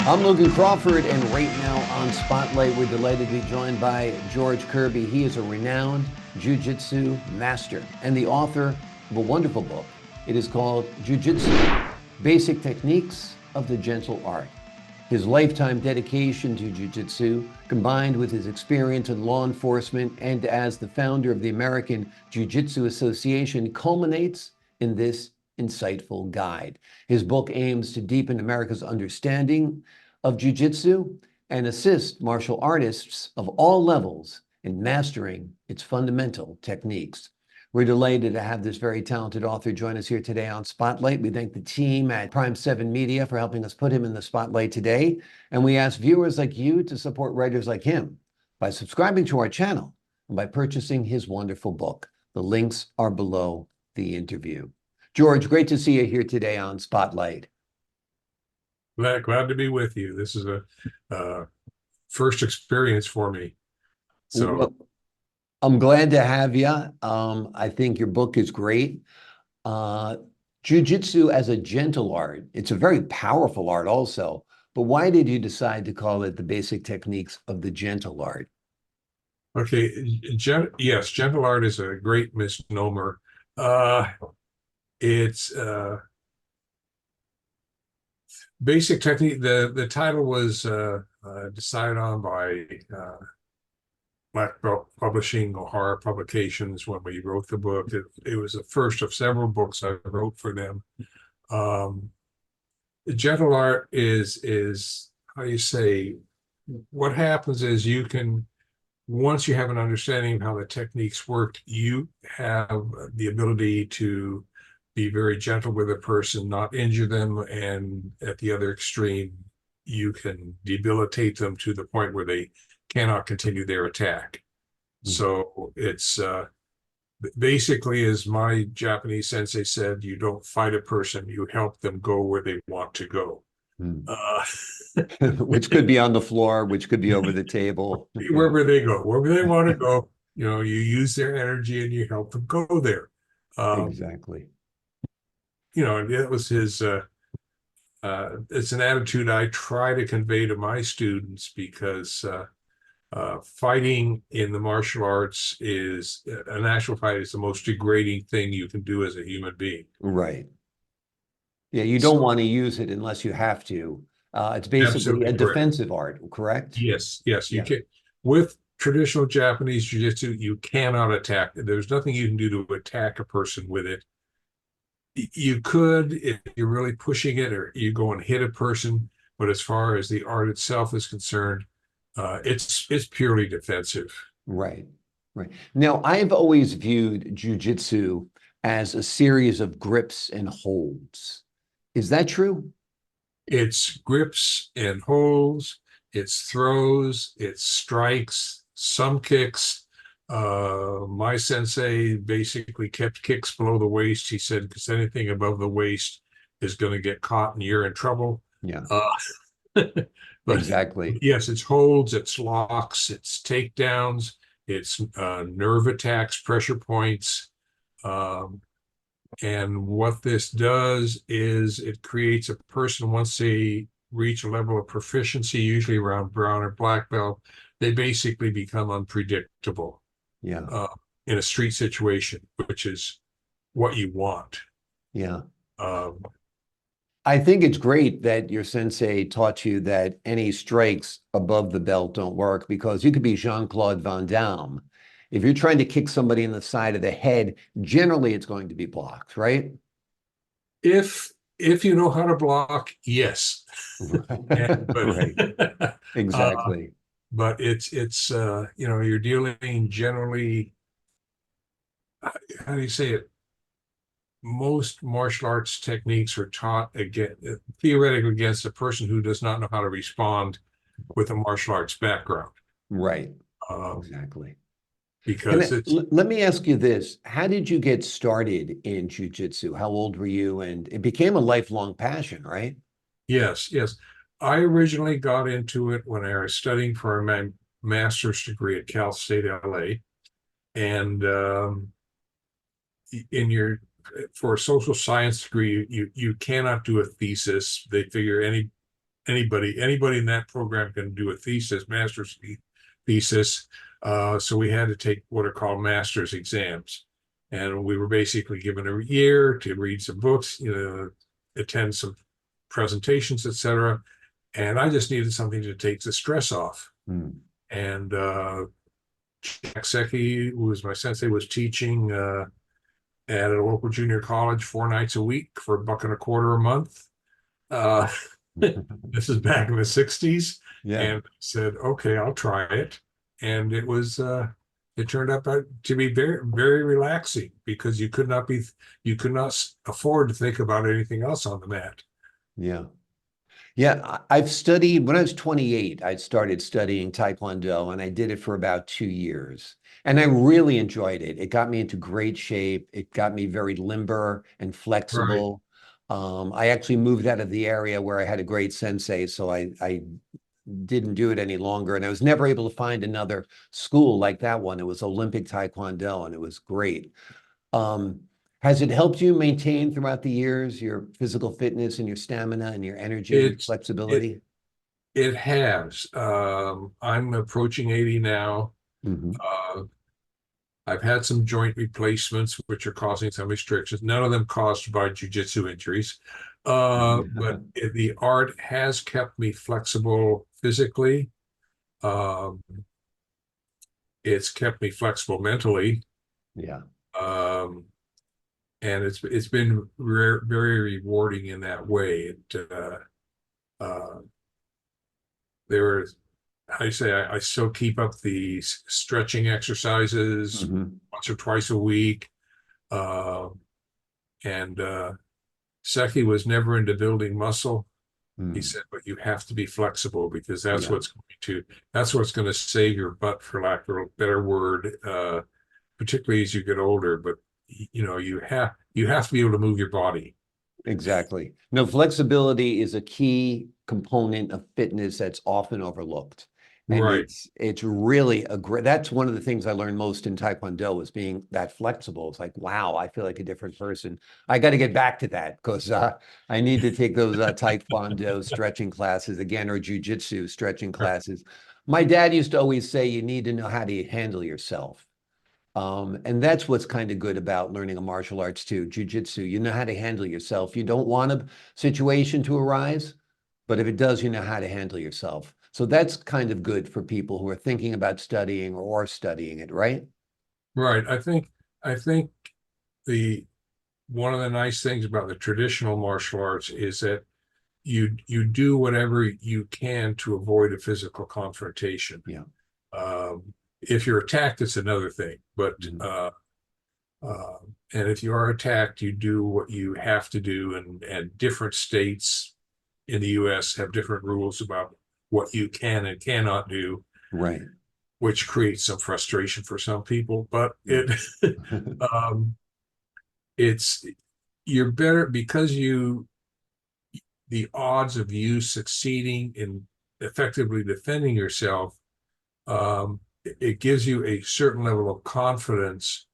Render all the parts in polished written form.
I'm Logan Crawford, and right now on Spotlight, we're delighted to be joined by George Kirby. He is a renowned jiu-jitsu master and the author of a wonderful book. It is called Jiu-Jitsu, Basic Techniques of the Gentle Art. His lifetime dedication to jiu-jitsu, combined with his experience in law enforcement and as the founder of the American Jujitsu Association, culminates in this insightful guide. His book aims to deepen America's understanding of jiu-jitsu and assist martial artists of all levels in mastering its fundamental techniques. We're delighted to have this very talented author join us here today on Spotlight. We thank the team at Prime 7 Media for helping us put him in the spotlight today. And we ask viewers like you to support writers like him by subscribing to our channel and by purchasing his wonderful book. The links are below the interview. George, great to see you here today on Spotlight. Glad to be with you. This is a first experience for me. So Well, I'm glad to have you. I think your book is great. Jiu-jitsu as a gentle art. It's a very powerful art also. But why did you decide to call it the basic techniques of the gentle art? okay, yes, gentle art is a great misnomer. It's basic technique. The title was decided on by Black Belt Publishing, O'Hara Publications, when we wrote the book. It was the first of several books I wrote for them. The gentle art is how you say, what happens is you can, once you have an understanding of how the techniques work, you have the ability to be very gentle with a person, not injure them, and at the other extreme, you can debilitate them to the point where they cannot continue their attack. So it's basically, as my Japanese sensei said, you don't fight a person, you help them go where they want to go. Which could be on the floor, which could be over the table. Wherever they go, wherever they want to go, you use their energy and you help them go there. Exactly. It was his, it's an attitude I try to convey to my students, because fighting in the martial arts is, an actual fight is the most degrading thing you can do as a human being. Right. Yeah, you don't want to use it unless you have to. It's basically a defensive art, correct? Yes, you can. With traditional Japanese jiu-jitsu, you cannot attack. There's nothing you can do to attack a person with it. You could, if you're really pushing it, or you go and hit a person, but as far as the art itself is concerned, it's purely defensive. Right. Now, I've always viewed jiu-jitsu as a series of grips and holds. Is that true? It's grips and holds, it's throws, it's strikes, some kicks. My sensei basically kept kicks below the waist. He said, because anything above the waist is going to get caught and you're in trouble. Yeah. But exactly. Yes, it's holds, it's locks, it's takedowns, it's nerve attacks, pressure points. And what this does is it creates a person, once they reach a level of proficiency, usually around brown or black belt, they basically become unpredictable. Yeah. In a street situation, which is what you want. Yeah. I think it's great that your sensei taught you that any strikes above the belt don't work, because you could be Jean-Claude Van Damme. If you're trying to kick somebody in the side of the head, generally it's going to be blocked, right? If you know how to block, yes. Right. Exactly. But it's you're dealing generally, how do you say it? Most martial arts techniques are taught theoretically against a person who does not know how to respond with a martial arts background. Right. Exactly. Because let me ask you this. How did you get started in jiu-jitsu? How old were you? And it became a lifelong passion, right? Yes. I originally got into it when I was studying for my master's degree at Cal State LA. And for a social science degree, you cannot do a thesis. They figure anybody in that program can do a thesis, thesis. So we had to take what are called master's exams. And we were basically given a year to read some books, attend some presentations, etc. And I just needed something to take the stress off. Mm. And Jack Secchi, who was my sensei, was teaching at a local junior college 4 nights a week for $1.25 a month. This is back in the 60s. Yeah. And I said, okay, I'll try it. And it turned out to be very, very relaxing because you could not afford to think about anything else on the mat. Yeah. Yeah, I've studied, when I was 28, I started studying Taekwondo and I did it for about 2 years. And I really enjoyed it. It got me into great shape. It got me very limber and Right. flexible. I actually moved out of the area where I had a great sensei, so I didn't do it any longer. And I was never able to find another school like that one. It was Olympic Taekwondo and it was great. Um, has it helped you maintain throughout the years your physical fitness and your stamina and your energy and your It's it flexibility? it has. I'm approaching 80 now. Hmm. Uh, I've had some joint replacements, which are causing some restrictions. None of them caused by jujitsu injuries. But the art has kept me flexible physically. Um, it's kept me flexible mentally. Yeah. Um, and it's been very rewarding in that way. Uh, there I say I still keep up the stretching exercises Hmm. once or twice a week. Uh, and Seki was never into building muscle. He Mm. said, but you have to be flexible because Yeah, that's what's going to save your butt, for lack of a better word, particularly as you get older. But you have to be able to move your body. exactly. No, flexibility is a key component of fitness that's often overlooked. And Right. it's really a great, that's one of the things I learned most in Taekwondo was being that flexible. It's like, wow, I feel like a different person. I got to get back to that because I need to take those Taekwondo stretching classes again, or jujitsu stretching classes. My dad used to always say you need to know how to handle yourself. And that's what's kind of good about learning a martial arts too, jujitsu. You know how to handle yourself. You don't want a situation to arise, but if it does, you know how to handle yourself. So that's kind of good for people who are thinking about studying or are studying it, right? Right. I think the one of the nice things about the traditional martial arts is that you do whatever you can to avoid a physical confrontation. Yeah. If you're attacked, it's another thing. But Mhm. uh, and if you are attacked, you do what you have to do. And different states in the U.S. have different rules about what you can and cannot do, Right. which creates some frustration for some people. But Yeah. um, it's you're better because the odds of you succeeding in effectively defending yourself, it gives you a certain level of confidence,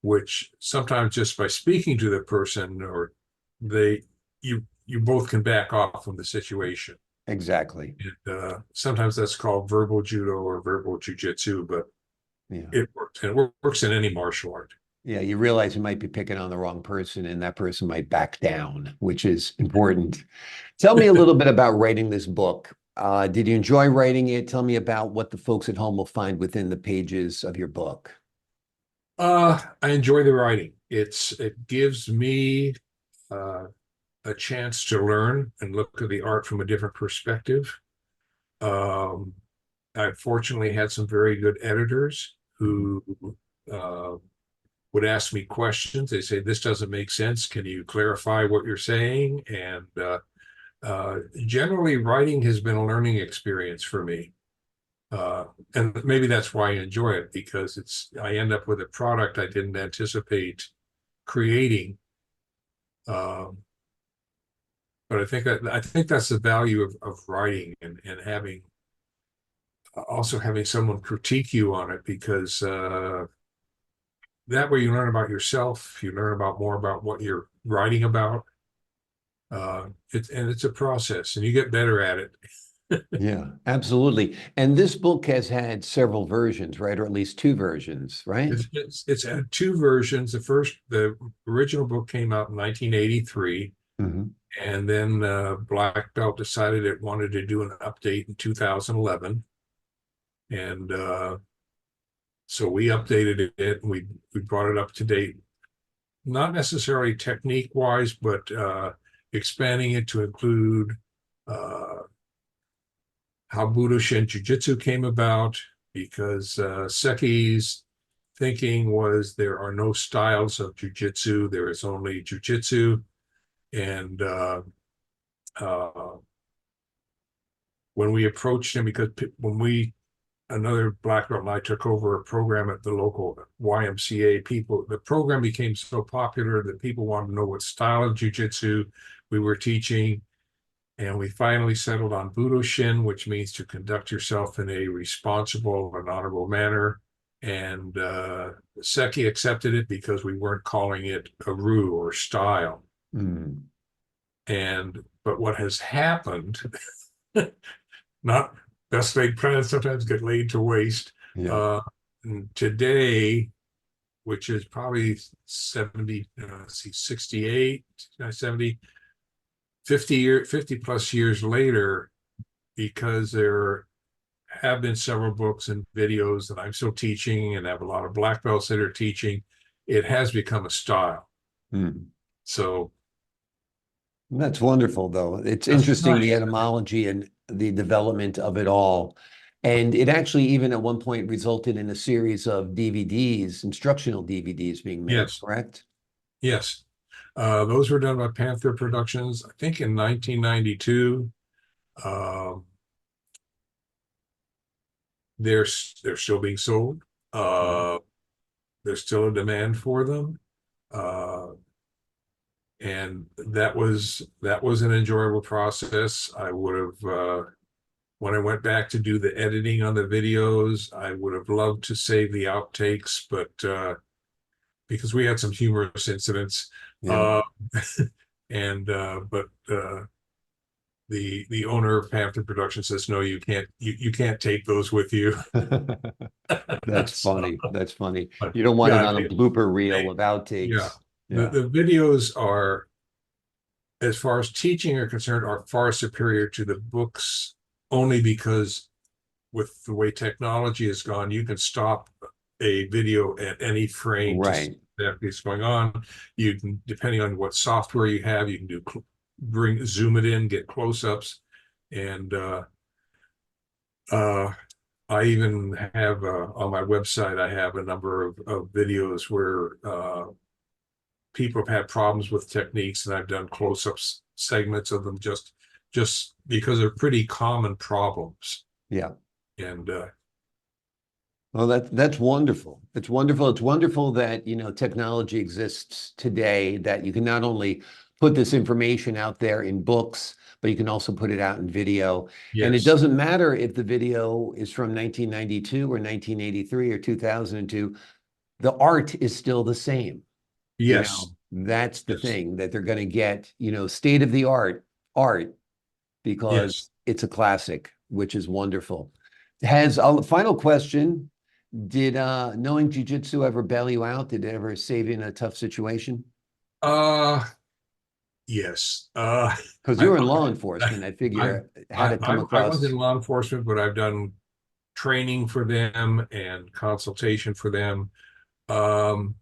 which sometimes just by speaking to the person or they you both can back off from the situation. Exactly. Sometimes that's called verbal judo or verbal jujitsu, but Yeah. it works, and it works in any martial art. Yeah, you realize you might be picking on the wrong person and that person might back down, which is important. Tell me a little bit about writing this book. Did you enjoy writing it? Tell me about what the folks at home will find within the pages of your book. I enjoy the writing. It gives me uh, a chance to learn and look at the art from a different perspective. Um, I fortunately had some very good editors Mhm. who uh, would ask me questions. They say, "This doesn't make sense. Can you clarify what you're saying?" And generally, writing has been a learning experience for me. And maybe that's why I enjoy it because I end up with a product I didn't anticipate creating. Um, but I think that's the value of writing and having also having someone critique you on it because that way you learn about yourself, you learn about more about what you're writing about. It's a process, and you get better at it. Yeah, absolutely. And this book has had several versions, right? Or at least two versions, right? It's had two versions. The original book came out in 1983, Hmm. and then Black Belt decided it wanted to do an update in 2011, and so we updated it, and we brought it up to date, not necessarily technique wise, but expanding it to include uh, how Budoshin Jiu-Jitsu came about, because Seki's thinking was there are no styles of Jiu-Jitsu, there is only Jiu-Jitsu. And uh, when we approached him, because another black belt and I took over a program at the local YMCA, the program became so popular that people wanted to know what style of Jiu-Jitsu we were teaching. And we finally settled on Budoshin, which means to conduct yourself in a responsible and honorable manner. And Seki accepted it because we weren't calling it a ru or style. Mm. But what has happened, not best laid plans sometimes get laid to waste. Yeah. Today, which is probably 68, 70, 50 plus years later, because there have been several books and videos that I'm still teaching and have a lot of black belts that are teaching, it has become a style. Mm. So That's wonderful, though. It's that's interesting, the nice. etymology and the development of it all. And it actually even at one point resulted in a series of DVDs, instructional DVDs being made, Yes, correct? yes. Those were done by Panther Productions, I think in 1992. Um, they're still being sold. Mhm. There's still a demand for them. Uh, and that was an enjoyable process. I would have when I went back to do the editing on the videos, I would have loved to save the outtakes, but because we had some humorous incidents, Yeah. uh, and but the owner of Panther Production says, no, you can't take those with you. That's So, funny. That's funny. but You don't want it yeah, on a blooper reel they of yeah, outtakes. the Yeah. the videos are, as far as teaching are concerned, are far superior to the books, only because with the way technology has gone, you can stop a video at any frame to see Right. exactly what's going on. You can, depending on what software you have, you can zoom it in, get close-ups, and uh, I even have on my website, I have a number of videos where people have had problems with techniques, and I've done close-ups segments of them just because they're pretty common problems. Yeah. And Well, that's wonderful. It's wonderful. It's wonderful that, technology exists today that you can not only put this information out there in books, but you can also put it out in video. And it yes, doesn't matter if the video is from 1992 or 1983 or 2002, the art is still the same. yes, That's the yes, thing that they're going to get, state of the art yes. because it's a classic, which is wonderful. Has a final question. Did knowing jujitsu ever bail you out? Did it ever save you in a tough situation? Uh, yes. Because you I, were in law I, enforcement, I I, figure had to come I was in across. law enforcement, but I've done training for them and consultation for them. Um,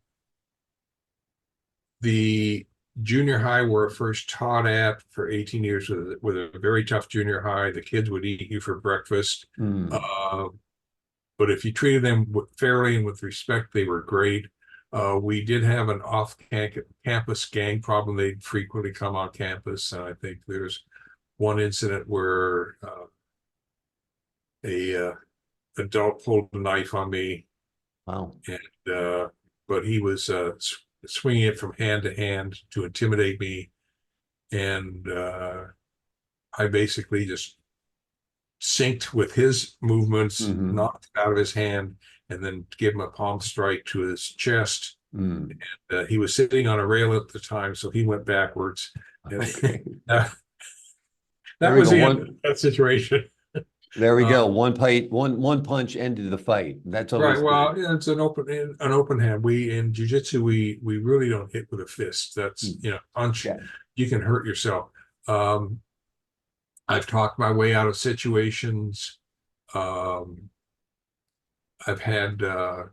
the junior high where I first taught at for 18 years with a very tough junior high. The kids would eat you for breakfast. Mm, Uh, but if you treated them fairly and with respect, they were great. We did have an off-campus gang problem. They'd frequently come on campus, and I think there's one incident where a adult pulled a knife on me, wow. and but he was swinging it from hand to hand to intimidate me, and I basically just synced with his movements, Hmm. knocked it out of his hand, and then gave him a palm strike to his chest. Mm. He was sitting on a rail at the time, so he went backwards. Okay. that There we was go. the end of that situation. There we go. Uh, One punch ended the fight. That's right. always Well, good. yeah, it's an open hand. We in jujitsu, we really don't hit with a fist. That's, punch, Yeah. you can hurt yourself. Um, I've talked my way out of situations. Um, I've had, how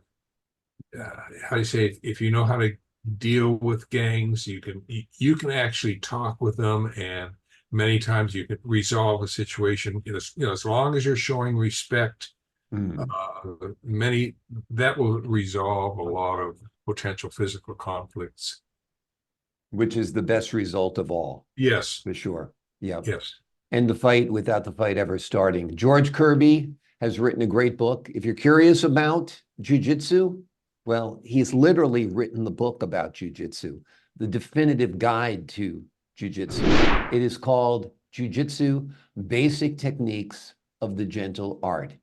do you say, if you know how to deal with gangs, you can actually talk with them, and many times you can resolve a situation. As long as you're showing respect, Mm. many that will resolve a lot of potential physical conflicts. Which is the best result of all, Yes, for sure. Yeah. yes. End the fight without the fight ever starting. George Kirby has written a great book. If you're curious about jujitsu, well, he's literally written the book about jujitsu, the definitive guide to jujitsu. It is called Jujitsu Basic Techniques of the Gentle Art.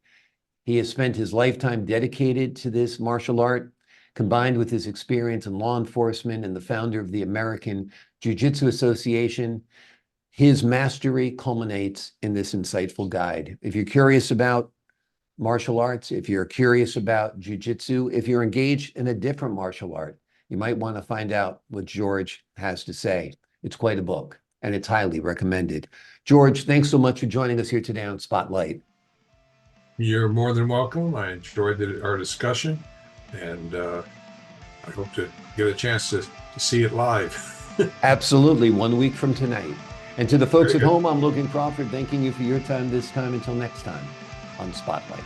He has spent his lifetime dedicated to this martial art, combined with his experience in law enforcement and the founder of the American Jujitsu Association. His mastery culminates in this insightful guide. If you're curious about martial arts, if you're curious about jujitsu, if you're engaged in a different martial art, you might want to find out what George has to say. It's quite a book, and it's highly recommended. George, thanks so much for joining us here today on Spotlight. You're more than welcome. I enjoyed our discussion, and I hope to get a chance to see it live. Absolutely, 1 week from tonight. And to the folks Very at good. home, I'm Logan Crawford, thanking you for your time this time. Until next time on Spotlight.